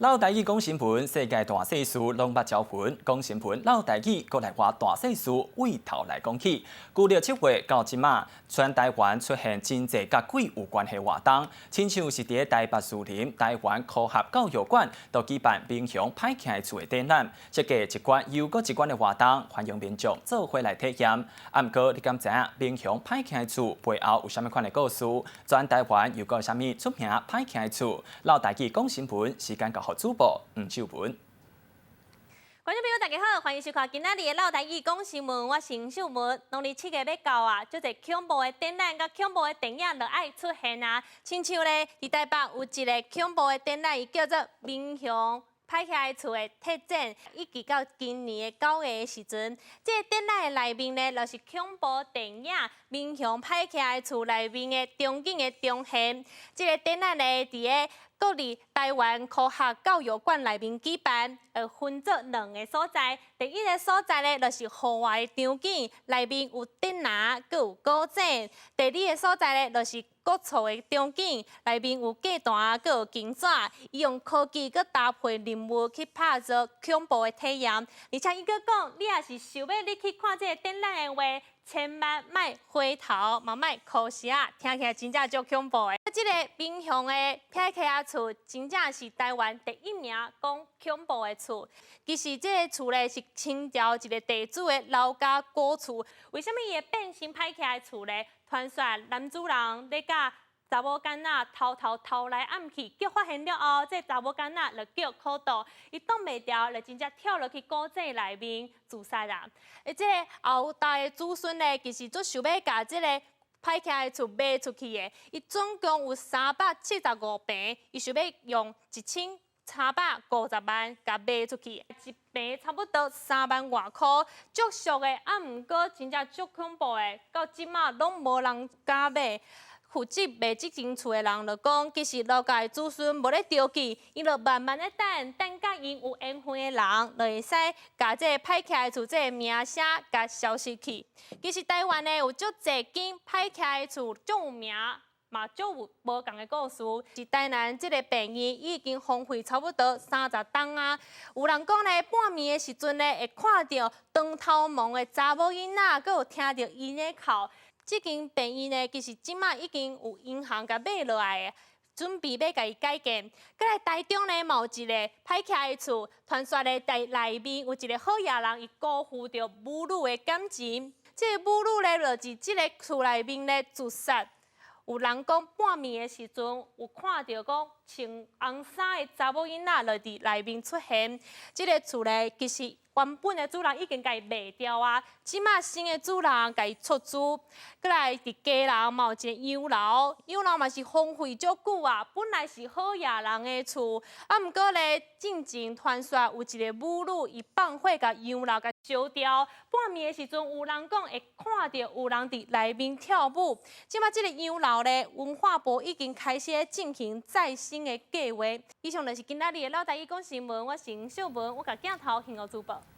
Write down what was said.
老台语讲新闻，世界大细事拢捌招魂。讲新闻，老台语搁来话大细事，为头来讲起。旧历7月到即马，全台湾出现真侪甲鬼有关系活动，亲像是伫台北树林台湾科学教育馆，都举办民雄歹起来厝的展览，设计一关又搁一关的活动，欢迎民众做伙来体验。啊，毋过你敢知影民雄歹起来厝背后有啥物款的故事？全台湾又搁有啥物出名歹起来厝？老台语讲新闻，时间交互主播黄秀文。观众朋友，大家好，欢迎收看今仔日的老台语讲新闻，我是黄秀文。农历7月要到啊，足侪恐怖的展览甲恐怖的电影就爱出现啊。亲像咧，伫台北有一个恐怖的展览，伊叫做《民雄歹起来厝》的特展，一直到今年的9月的时阵，这个展览的内面呢，就是恐怖电影《民雄歹起来厝》内面的场景的重现。这个展览呢，伫个伫台湾科学教育馆内面举办，分做2个所在。第一个所在呢，就是户外的场景，内面有电拿，佮有古井；第二个所在呢，就是国厝的场景，内面有隔断，佮有金纸。伊用科技佮搭配人物去拍做恐怖的体验。而且伊佮讲，你也是想要你去看这个展览的话，千万莫回头，嘛莫可惜啊！听起来真正足恐怖的。这个民雄的歹起来厝，真正是台湾第1名讲恐怖的厝。其实这个厝咧是清朝一个地主的老家古厝。为什么伊会变成歹起来厝咧？传说男主人咧甲查某囡仔偷来暗去，叫发现了后，这查某囡仔就叫苦斗，伊挡袂牢，就真正跳落去古井内面自杀啦。而这后代的子孙咧，其实都想要甲这个歹起来厝卖出去的，伊总共有375平，伊想要用1350万甲卖出去，一平差不多3万外块，足俗的，啊，毋过真正足恐怖的，到即马拢无人敢买。负责卖这间厝的人就讲，其实老家的子孙无咧着急，伊就慢慢咧等甲因有缘分的人，就会使甲这个歹起来厝这个名声甲消失去。其实台湾呢有足侪间歹起来厝足有名。嘛，足有无共的故事。是台南这个病院已经荒废差不多30栋啊。有人讲咧，半暝的时阵咧，会看到长头毛的查某囡仔，佮有听到因咧哭。这间病院呢，其实即马已经有银行甲买落来的，准备要甲伊改建。佮来台中呢，嘛有一个歹起来的厝，传说咧在内面有一个好野人，伊辜负着母女的感情。这个母女咧，就是这个厝内面咧自杀。有人讲半暝的时阵，有看到讲穿红衫的查某囡仔，就伫内面出现。这个厝咧，其实原本的主人已经甲伊卖掉啊，即马新的主人甲伊出租。过来伫家人嘛有一个洋楼，洋楼嘛是荒废足久啊。本来是好野人的厝，啊，毋过咧进前传说有一个母女伊放火甲洋楼甲烧掉。半暝的时阵，有人讲会看到有人伫内面跳舞。即马这个洋楼咧，文化部已经开始进行再生的计划。以上就是今仔日的老台语讲新闻，我是黄秀文，我甲镜头献互主播。